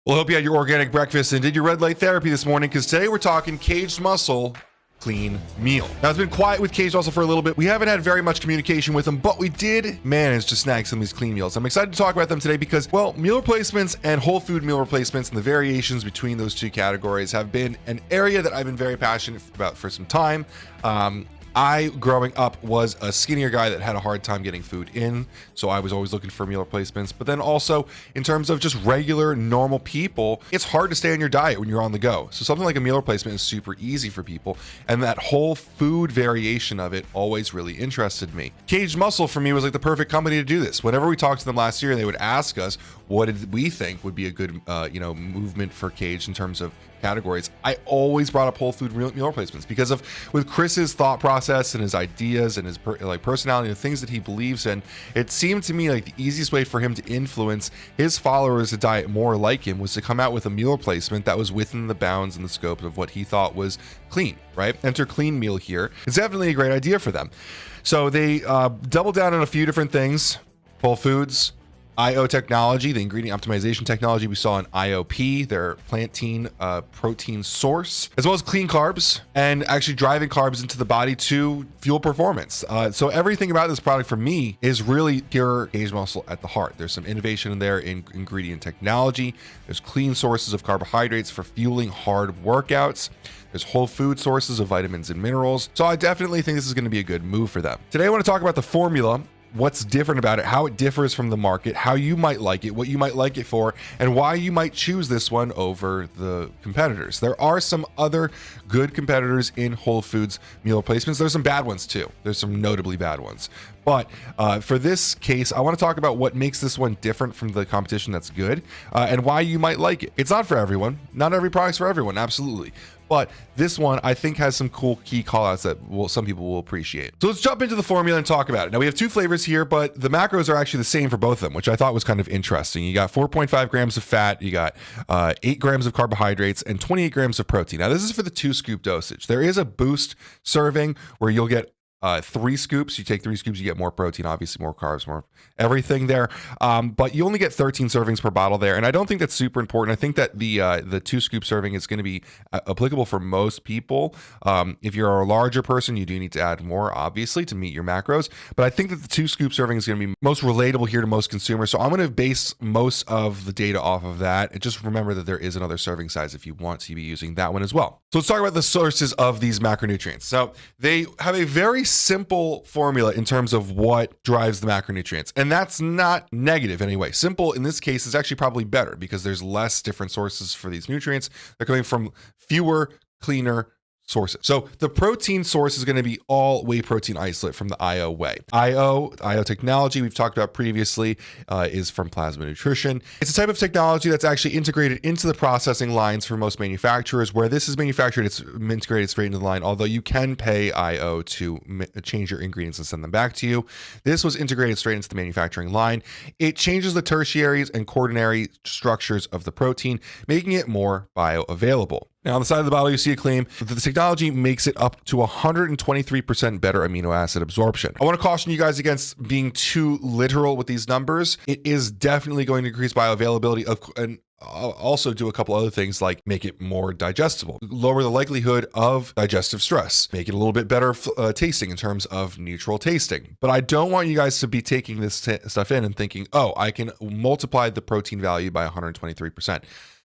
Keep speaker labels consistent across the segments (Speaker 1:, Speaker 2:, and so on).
Speaker 1: Well, I hope you had your organic breakfast and did your red light therapy this morning, because today we're talking Kaged Muscle clean meal. Now, it's been quiet with Kaged Muscle for a little bit. We haven't had very much communication with them, but we did manage to snag some of these clean meals. I'm excited to talk about them today because, well, meal replacements and whole food meal replacements and the variations between those two categories have been an area that I've been very passionate about for some time. I, growing up, was a skinnier guy that had a hard time getting food in, so I was always looking for meal replacements. But then also, in terms of just regular, normal people, it's hard to stay on your diet when you're on the go. So something like a meal replacement is super easy for people, and that whole food variation of it always really interested me. Kaged Muscle, for me, was like the perfect company to do this. Whenever we talked to them last year, they would ask us, what did we think would be a good movement for Kaged in terms of categories. I always brought up whole food meal replacements because of with Chris's thought process and his ideas and his personality and the things that he believes in. It seemed to me like the easiest way for him to influence his followers to diet more like him was to come out with a meal replacement that was within the bounds and the scope of what he thought was clean, right? Enter clean meal here. It's definitely a great idea for them. So they doubled down on a few different things. Whole foods, IO technology, the ingredient optimization technology we saw in IOP, their plantain protein source, as well as clean carbs and actually driving carbs into the body to fuel performance. So everything about this product for me is really pure Kaged Muscle at the heart. There's some innovation in there in ingredient technology. There's clean sources of carbohydrates for fueling hard workouts. There's whole food sources of vitamins and minerals. So I definitely think this is going to be a good move for them. Today I want to talk about the formula, what's different about it, how it differs from the market, how you might like it, what you might like it for, and why you might choose this one over the competitors. There are some other good competitors in whole foods meal replacements. There's some bad ones too. There's some notably bad ones. But for this case, I want to talk about what makes this one different from the competition that's good and why you might like it. It's not for everyone. Not every product's for everyone, absolutely. But this one, I think, has some cool key callouts that some people will appreciate. So let's jump into the formula and talk about it. Now, we have two flavors here, but the macros are actually the same for both of them, which I thought was kind of interesting. You got 4.5 grams of fat, you got 8 grams of carbohydrates, and 28 grams of protein. Now, this is for the 2-scoop dosage. There is a boost serving where you'll get 3 scoops. You take 3 scoops, you get more protein, obviously more carbs, more everything there. But you only get 13 servings per bottle there. And I don't think that's super important. I think that the 2-scoop serving is going to be applicable for most people. If you're a larger person, you do need to add more, obviously, to meet your macros. But I think that the 2-scoop serving is going to be most relatable here to most consumers. So I'm going to base most of the data off of that. And just remember that there is another serving size if you want to be using that one as well. So let's talk about the sources of these macronutrients. So they have a very simple formula in terms of what drives the macronutrients. And that's not negative anyway. Simple in this case is actually probably better because there's less different sources for these nutrients. They're coming from fewer, cleaner sources. So the protein source is going to be all whey protein isolate from the IoWhey. IO technology we've talked about previously is from Plasma Nutrition. It's a type of technology that's actually integrated into the processing lines for most manufacturers. Where this is manufactured, it's integrated straight into the line, although you can pay IO to change your ingredients and send them back to you. This was integrated straight into the manufacturing line. It changes the tertiaries and quaternary structures of the protein, making it more bioavailable. Now, on the side of the bottle, you see a claim that the technology makes it up to 123% better amino acid absorption. I want to caution you guys against being too literal with these numbers. It is definitely going to increase bioavailability and also do a couple other things like make it more digestible, lower the likelihood of digestive stress, make it a little bit better tasting in terms of neutral tasting. But I don't want you guys to be taking this stuff in and thinking, oh, I can multiply the protein value by 123%.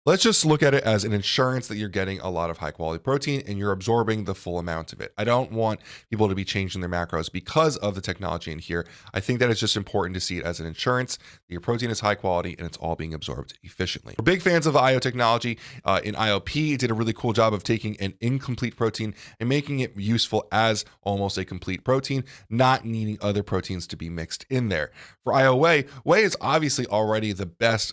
Speaker 1: Let's just look at it as an insurance that you're getting a lot of high quality protein and you're absorbing the full amount of it. I don't want people to be changing their macros because of the technology in here. I think that it's just important to see it as an insurance that your protein is high quality and it's all being absorbed efficiently. We're big fans of the IO technology. In IOP, it did a really cool job of taking an incomplete protein and making it useful as almost a complete protein, not needing other proteins to be mixed in there. For IoWhey, whey is obviously already the best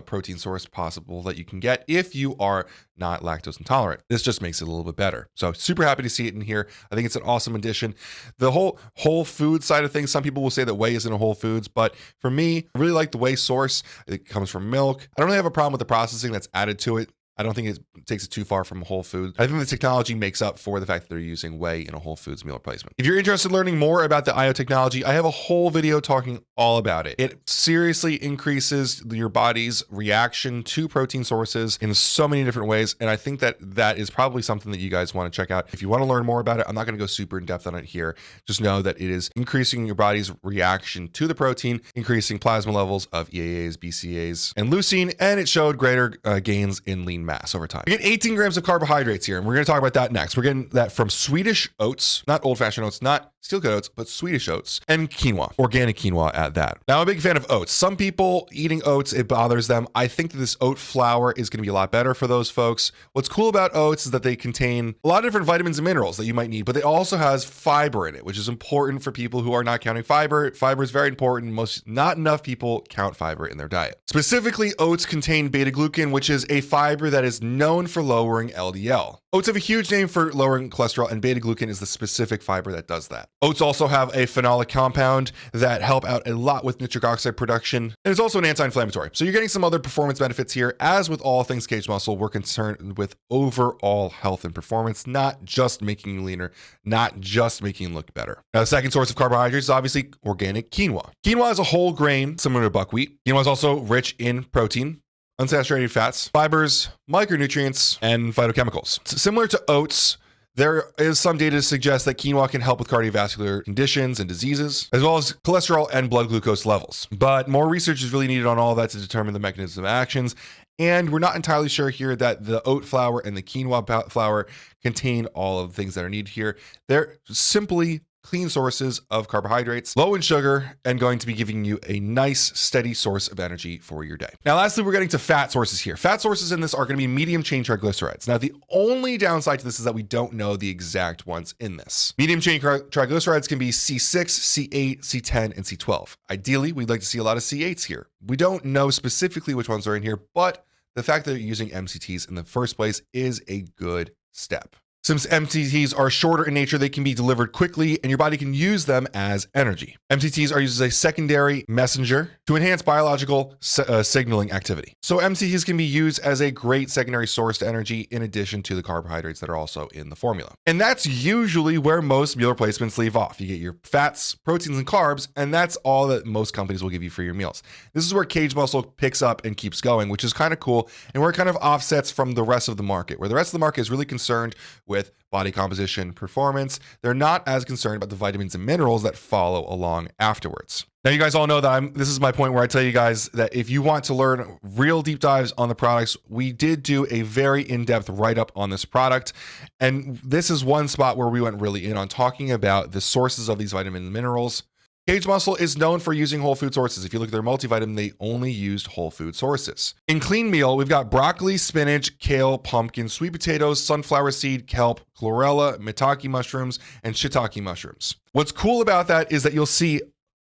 Speaker 1: protein source possible that you can get if you are not lactose intolerant. This just makes it a little bit better. So super happy to see it in here. I think it's an awesome addition. The whole food side of things, some people will say that whey isn't a whole foods, but for me, I really like the whey source. It comes from milk. I don't really have a problem with the processing that's added to it. I don't think it takes it too far from whole food. I think the technology makes up for the fact that they're using whey in a whole foods meal replacement. If you're interested in learning more about the IO technology, I have a whole video talking all about it. It seriously increases your body's reaction to protein sources in so many different ways. And I think that that is probably something that you guys want to check out. If you want to learn more about it, I'm not going to go super in depth on it here. Just know that it is increasing your body's reaction to the protein, increasing plasma levels of EAAs, BCAAs, and leucine, and it showed greater gains in lean mass over time. We get 18 grams of carbohydrates here, and we're going to talk about that next. We're getting that from Swedish oats, not old-fashioned oats, not steel-cut oats, but Swedish oats, and quinoa, organic quinoa at that. Now, I'm a big fan of oats. Some people eating oats, it bothers them. I think that this oat flour is going to be a lot better for those folks. What's cool about oats is that they contain a lot of different vitamins and minerals that you might need, but they also has fiber in it, which is important for people who are not counting fiber. Fiber is very important. Not enough people count fiber in their diet. Specifically, oats contain beta-glucan, which is a fiber that is known for lowering LDL. Oats have a huge name for lowering cholesterol, and beta-glucan is the specific fiber that does that. Oats also have a phenolic compound that help out a lot with nitric oxide production, and it's also an anti-inflammatory. So you're getting some other performance benefits here. As with all things Kaged Muscle, we're concerned with overall health and performance, not just making you leaner, not just making you look better. Now, the second source of carbohydrates is obviously organic quinoa. Quinoa is a whole grain similar to buckwheat. Quinoa is also rich in protein, unsaturated fats, fibers, micronutrients, and phytochemicals. Similar to oats, there is some data to suggest that quinoa can help with cardiovascular conditions and diseases, as well as cholesterol and blood glucose levels. But more research is really needed on all of that to determine the mechanism of actions. And we're not entirely sure here that the oat flour and the quinoa flour contain all of the things that are needed here. They're simply clean sources of carbohydrates, low in sugar, and going to be giving you a nice, steady source of energy for your day. Now, lastly, we're getting to fat sources here. Fat sources in this are going to be medium chain triglycerides. Now, the only downside to this is that we don't know the exact ones in this. Medium chain triglycerides can be C6, C8, C10, and C12. Ideally, we'd like to see a lot of C8s here. We don't know specifically which ones are in here, but the fact that you're using MCTs in the first place is a good step. Since MCTs are shorter in nature, they can be delivered quickly and your body can use them as energy. MCTs are used as a secondary messenger to enhance biological signaling activity. So MCTs can be used as a great secondary source to energy in addition to the carbohydrates that are also in the formula. And that's usually where most meal replacements leave off. You get your fats, proteins, and carbs, and that's all that most companies will give you for your meals. This is where Kaged Muscle picks up and keeps going, which is kind of cool, and where it kind of offsets from the rest of the market, where the rest of the market is really concerned with body composition, performance. They're not as concerned about the vitamins and minerals that follow along afterwards. Now, you guys all know that this is my point where I tell you guys that if you want to learn real deep dives on the products, we did do a very in-depth write-up on this product. And this is one spot where we went really in on talking about the sources of these vitamins and minerals. Kaged Muscle is known for using whole food sources. If you look at their multivitamin, they only used whole food sources. In Clean Meal, we've got broccoli, spinach, kale, pumpkin, sweet potatoes, sunflower seed, kelp, chlorella, maitake mushrooms, and shiitake mushrooms. What's cool about that is that you'll see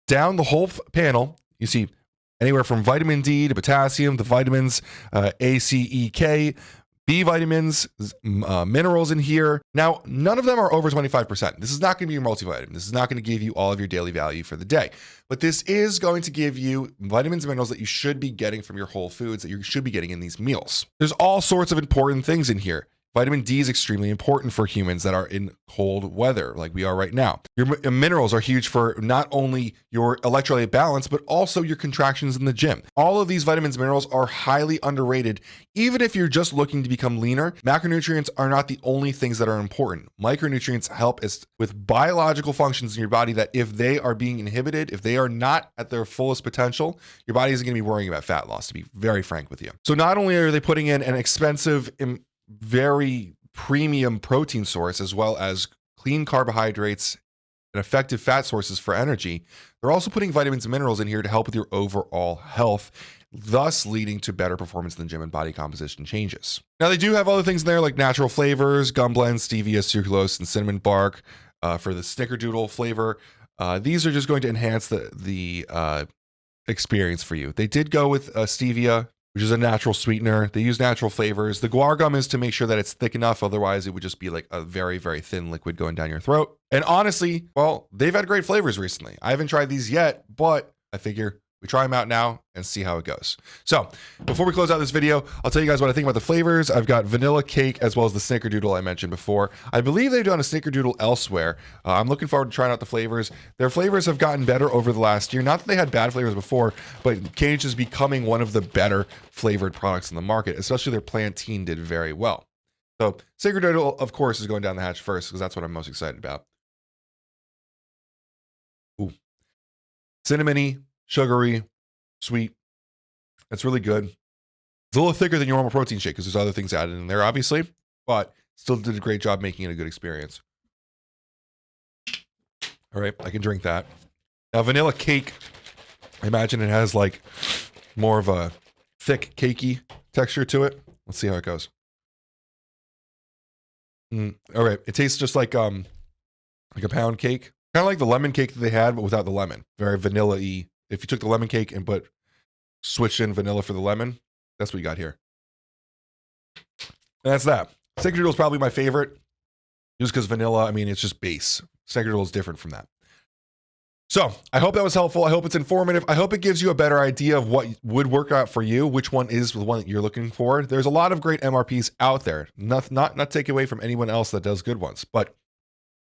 Speaker 1: down the whole panel, you see anywhere from vitamin D to potassium, the vitamins A, C, E, K, B vitamins, minerals in here. Now, none of them are over 25%. This is not going to be your multivitamin. This is not going to give you all of your daily value for the day. But this is going to give you vitamins and minerals that you should be getting from your whole foods, that you should be getting in these meals. There's all sorts of important things in here. Vitamin D is extremely important for humans that are in cold weather like we are right now. Your minerals are huge for not only your electrolyte balance, but also your contractions in the gym. All of these vitamins and minerals are highly underrated. Even if you're just looking to become leaner, macronutrients are not the only things that are important. Micronutrients help us with biological functions in your body that if they are being inhibited, if they are not at their fullest potential, your body isn't going to be worrying about fat loss, to be very frank with you. So not only are they putting in an expensive, very premium protein source, as well as clean carbohydrates and effective fat sources for energy, they're also putting vitamins and minerals in here to help with your overall health, thus leading to better performance in the gym and body composition changes. Now, they do have other things in there like natural flavors, gum blends, stevia, sucralose, and cinnamon bark for the snickerdoodle flavor. These are just going to enhance the experience for you. They did go with stevia, which is a natural sweetener. They use natural flavors. The guar gum is to make sure that it's thick enough. Otherwise, it would just be like a very, very thin liquid going down your throat. And honestly, well, they've had great flavors recently. I haven't tried these yet, but I figure We try them out now and see how it goes. So before we close out this video, I'll tell you guys what I think about the flavors. I've got vanilla cake as well as the snickerdoodle I mentioned before. I believe they've done a snickerdoodle elsewhere. I'm looking forward to trying out the flavors. Their flavors have gotten better over the last year. Not that they had bad flavors before, but Kaged is becoming one of the better flavored products in the market, especially their plantain did very well. So snickerdoodle, of course, is going down the hatch first because that's what I'm most excited about. Ooh. Cinnamony, sugary, sweet. That's really good. It's a little thicker than your normal protein shake because there's other things added in there, obviously, but still did a great job making it a good experience. All right, I can drink that. Now, vanilla cake, I imagine it has like more of a thick, cakey texture to it. Let's see how it goes. All right, it tastes just like a pound cake. Kind of like the lemon cake that they had, but without the lemon. Very vanilla-y. If you took the lemon cake and switched in vanilla for the lemon, that's what you got here. And that's that. Snickerdoodle is probably my favorite, just because vanilla, I mean, it's just base. Snickerdoodle is different from that. So I hope that was helpful. I hope it's informative. I hope it gives you a better idea of what would work out for you, which one is the one that you're looking for. There's a lot of great MRPs out there. Not take away from anyone else that does good ones, but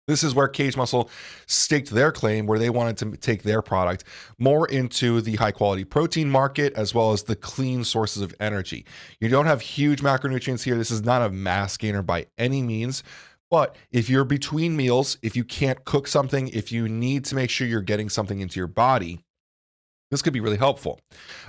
Speaker 1: this is where Kaged Muscle staked their claim, where they wanted to take their product more into the high quality protein market, as well as the clean sources of energy. You don't have huge macronutrients here. This is not a mass gainer by any means. But if you're between meals, if you can't cook something, if you need to make sure you're getting something into your body, this could be really helpful.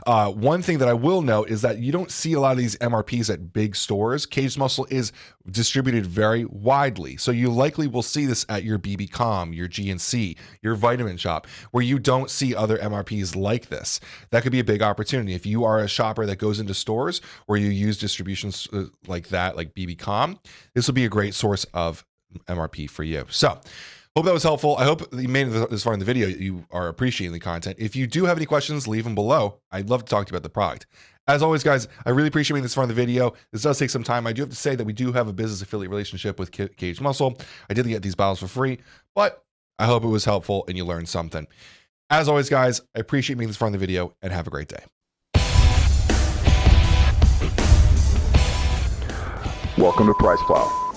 Speaker 1: One thing that I will note is that you don't see a lot of these MRPs at big stores. Kaged Muscle is distributed very widely. So you likely will see this at your BB.com, your GNC, your Vitamin Shop, where you don't see other MRPs like this. That could be a big opportunity. If you are a shopper that goes into stores where you use distributions like that, like BB.com, this will be a great source of MRP for you. So hope that was helpful. I hope that you made it this far in the video. You are appreciating the content. If you do have any questions, leave them below. I'd love to talk to you about the product. As always, guys, I really appreciate making this far in the video. This does take some time. I do have to say that we do have a business affiliate relationship with Kaged Muscle. I did get these bottles for free, but I hope it was helpful and you learned something. As always, guys, I appreciate making this far in the video and have a great day.
Speaker 2: Welcome to PricePlow.